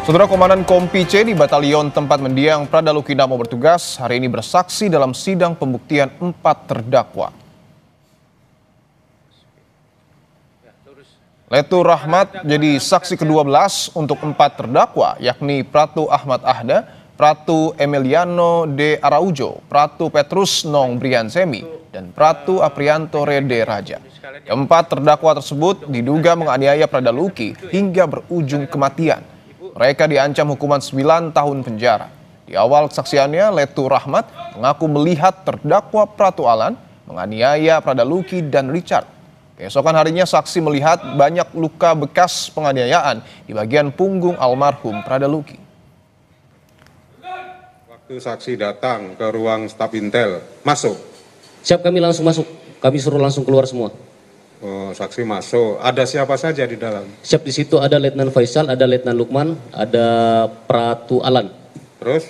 Saudara Komandan Kompi C di Batalion Tempat Mendiang Pradalu Kinamo bertugas hari ini bersaksi dalam sidang pembuktian 4 terdakwa. Letu Rahmat jadi saksi ke-12 untuk 4 terdakwa, yakni Pratu Ahmad Ahda, Pratu Emiliano de Araujo, Pratu Petrus Nong Briansemi, dan Pratu Aprianto Rede Raja. Keempat terdakwa tersebut diduga menganiaya Pradaluki hingga berujung kematian. Mereka diancam hukuman 9 tahun penjara. Di awal kesaksiannya, Letu Rahmat mengaku melihat terdakwa Pratu Alan menganiaya Pradaluki dan Richard. Keesokan harinya saksi melihat banyak luka bekas penganiayaan di bagian punggung almarhum Pradaluki. Waktu saksi datang ke ruang staf Intel, masuk? Siap, kami langsung masuk. Kami suruh langsung keluar semua. Oh, saksi masuk. Ada siapa saja di dalam? Siap, di situ ada Letnan Faisal, ada Letnan Lukman, ada Pratu Alan. Terus?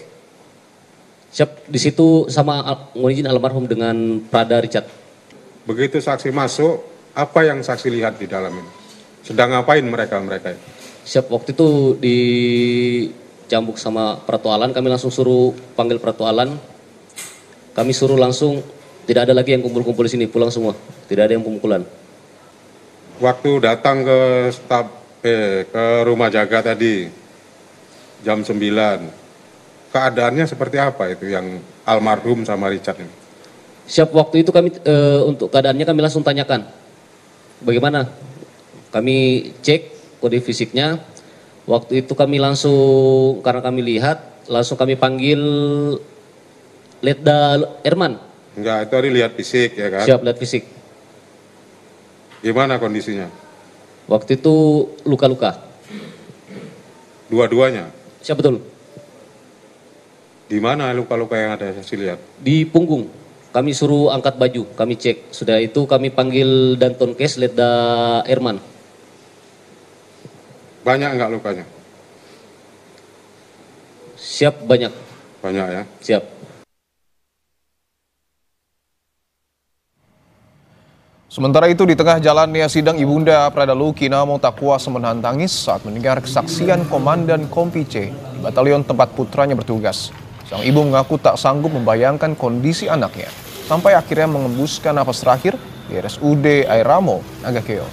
Siap, di situ sama mohon izin almarhum dengan Prada Richard. Begitu saksi masuk, apa yang saksi lihat di dalam ini? Sedang ngapain mereka? Siap, waktu itu dicambuk sama Pratu Alan, kami langsung suruh panggil Pratu Alan. Kami suruh langsung, tidak ada lagi yang kumpul-kumpul di sini, pulang semua. Tidak ada yang pemukulan. Waktu datang ke staf ke rumah jaga tadi jam 9, keadaannya seperti apa itu yang almarhum sama Richard ini? Siap, waktu itu kami untuk keadaannya kami langsung tanyakan bagaimana. Kami cek kode fisiknya. Waktu itu kami langsung, karena kami lihat, langsung kami panggil Letda Erman. Enggak, itu hari lihat fisik ya kan? Siap, lihat fisik. Gimana kondisinya? Waktu itu luka-luka. Dua-duanya? Siap, betul. Di mana luka-luka yang ada saksi lihat? Di punggung. Kami suruh angkat baju, kami cek. Sudah itu kami panggil Danton Kes, Letda Erman. Banyak enggak lukanya? Siap, banyak. Banyak ya? Siap. Sementara itu di tengah jalannya sidang Ibunda Pradalu Kinamo tak kuasa menahan tangis saat mendengar kesaksian Komandan Kompi C di Batalion tempat putranya bertugas. Sang ibu mengaku tak sanggup membayangkan kondisi anaknya sampai akhirnya mengembuskan napas terakhir di RSUD Airamo, Nagakeo.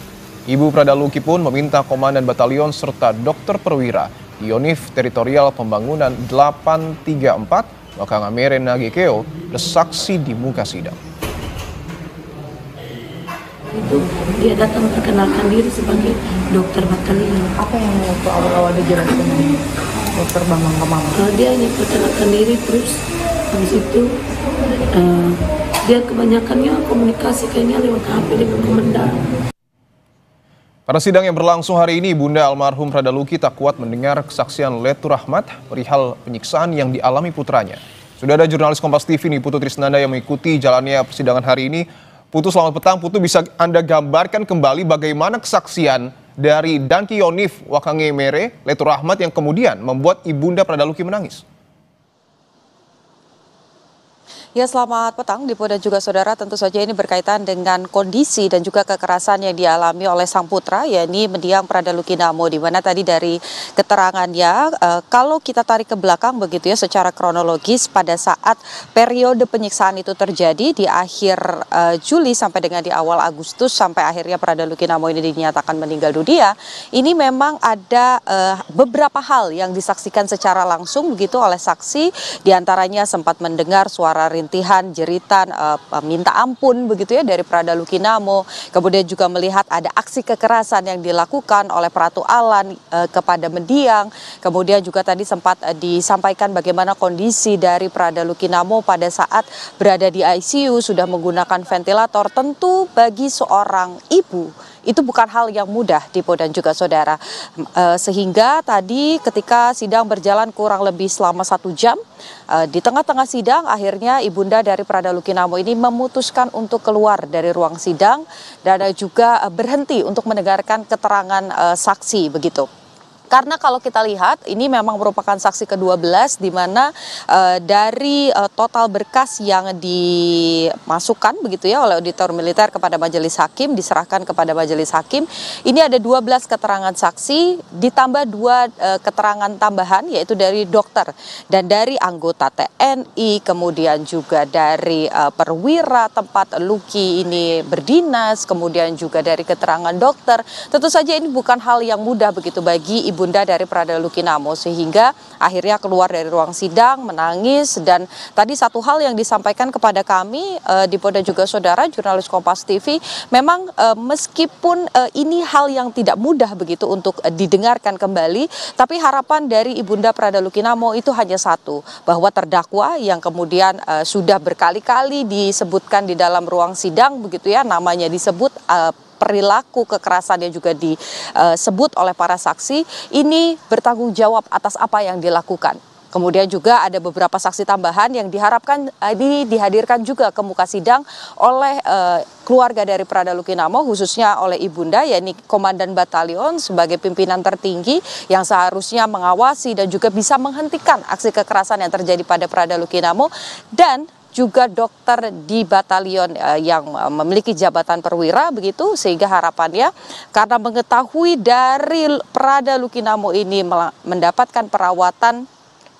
Ibu Pradaluki pun meminta Komandan Batalion serta Dokter Perwira di Yonif Teritorial Pembangunan 834 Wakangamere Nagakeo bersaksi di muka sidang. Itu dia datang memperkenalkan diri sebagai dokter batalion. Apa yang waktu awal-awal dijelaskan dokter Bambang ke mama? Dia hanya perkenalkan diri, terus habis itu dia kebanyakannya komunikasi kayaknya lewat HP dengan komandan. Pada sidang yang berlangsung hari ini, Bunda almarhum Pradaluki tak kuat mendengar kesaksian Letu Rahmat perihal penyiksaan yang dialami putranya. Sudah ada jurnalis Kompas TV nih, Putu Trisnanda, yang mengikuti jalannya persidangan hari ini. Putu, selamat petang. Putu, bisa Anda gambarkan kembali bagaimana kesaksian dari Danki Yonif Wakangamere Letu Rahmat yang kemudian membuat Ibunda Pradaluki menangis? Ya, selamat petang Dipo dan juga saudara. Tentu saja ini berkaitan dengan kondisi dan juga kekerasan yang dialami oleh sang putra, yakni mendiang Pradalu Kinamo, di mana tadi dari keterangannya, kalau kita tarik ke belakang begitu ya secara kronologis, pada saat periode penyiksaan itu terjadi di akhir Juli sampai dengan di awal Agustus, sampai akhirnya Pradalu Kinamo ini dinyatakan meninggal dunia, ini memang ada beberapa hal yang disaksikan secara langsung begitu oleh saksi, diantaranya sempat mendengar suara rintihan, jeritan, minta ampun begitu ya dari Pradalu Kinamo. Kemudian juga melihat ada aksi kekerasan yang dilakukan oleh Pratu Alan kepada mendiang. Kemudian juga tadi sempat disampaikan bagaimana kondisi dari Pradalu Kinamo pada saat berada di ICU, sudah menggunakan ventilator. Tentu bagi seorang ibu itu bukan hal yang mudah, Dipo dan juga saudara. Sehingga tadi ketika sidang berjalan kurang lebih selama 1 jam, di tengah-tengah sidang akhirnya Ibunda dari Pradalu Kinamo ini memutuskan untuk keluar dari ruang sidang dan juga berhenti untuk mendengarkan keterangan saksi begitu. Karena kalau kita lihat ini memang merupakan saksi ke-12 di mana dari total berkas yang dimasukkan begitu ya oleh auditor militer kepada majelis hakim, diserahkan kepada majelis hakim, ini ada 12 keterangan saksi ditambah 2 keterangan tambahan yaitu dari dokter dan dari anggota TNI, kemudian juga dari perwira tempat Luki ini berdinas, kemudian juga dari keterangan dokter. Tentu saja ini bukan hal yang mudah begitu bagi ibunda dari Prada Luki Namo, sehingga akhirnya keluar dari ruang sidang menangis. Dan tadi satu hal yang disampaikan kepada kami di Polda juga Saudara, jurnalis Kompas TV, memang meskipun ini hal yang tidak mudah begitu untuk didengarkan kembali, tapi harapan dari ibunda Prada Luki Namo itu hanya satu, bahwa terdakwa yang kemudian sudah berkali-kali disebutkan di dalam ruang sidang begitu ya, namanya disebut, perilaku kekerasan yang juga disebut oleh para saksi, ini bertanggung jawab atas apa yang dilakukan. Kemudian juga ada beberapa saksi tambahan yang diharapkan ini dihadirkan juga ke muka sidang oleh keluarga dari Prada Luki Namo, khususnya oleh ibunda, yakni Komandan Batalion sebagai pimpinan tertinggi yang seharusnya mengawasi dan juga bisa menghentikan aksi kekerasan yang terjadi pada Prada Luki Namo, dan juga dokter di batalion yang memiliki jabatan perwira begitu, sehingga harapannya karena mengetahui dari Prada Luki Namo ini mendapatkan perawatan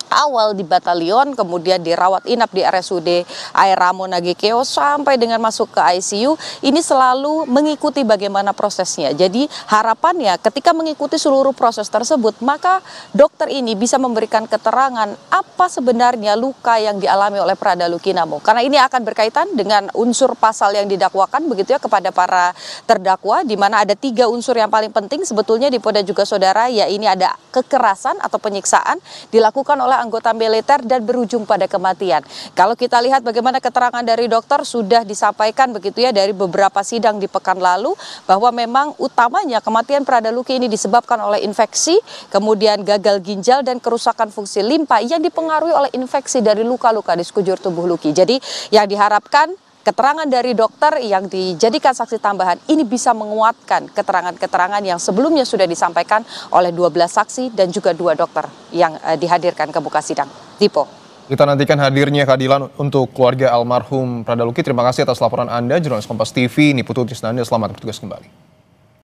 awal di batalion, kemudian dirawat inap di RSUD Air Ramo Nagekeo sampai dengan masuk ke ICU, ini selalu mengikuti bagaimana prosesnya. Jadi harapannya ketika mengikuti seluruh proses tersebut, maka dokter ini bisa memberikan keterangan apa sebenarnya luka yang dialami oleh Prada Luki Namo. Karena ini akan berkaitan dengan unsur pasal yang didakwakan begitu ya kepada para terdakwa, di mana ada 3 unsur yang paling penting sebetulnya di Polda juga Saudara, ya ini ada kekerasan atau penyiksaan dilakukan oleh anggota militer dan berujung pada kematian. Kalau kita lihat bagaimana keterangan dari dokter sudah disampaikan begitu ya dari beberapa sidang di pekan lalu, bahwa memang utamanya kematian Prada Luki ini disebabkan oleh infeksi, kemudian gagal ginjal dan kerusakan fungsi limpa yang dipengaruhi oleh infeksi dari luka-luka di sekujur tubuh Luki. Jadi yang diharapkan keterangan dari dokter yang dijadikan saksi tambahan ini bisa menguatkan keterangan-keterangan yang sebelumnya sudah disampaikan oleh 12 saksi dan juga 2 dokter yang dihadirkan ke muka sidang. Dipo. Kita nantikan hadirnya keadilan untuk keluarga almarhum Prada Luki. Terima kasih atas laporan Anda, jurnalis Kompas TV, Niputu Tisnanda. Selamat bertugas kembali.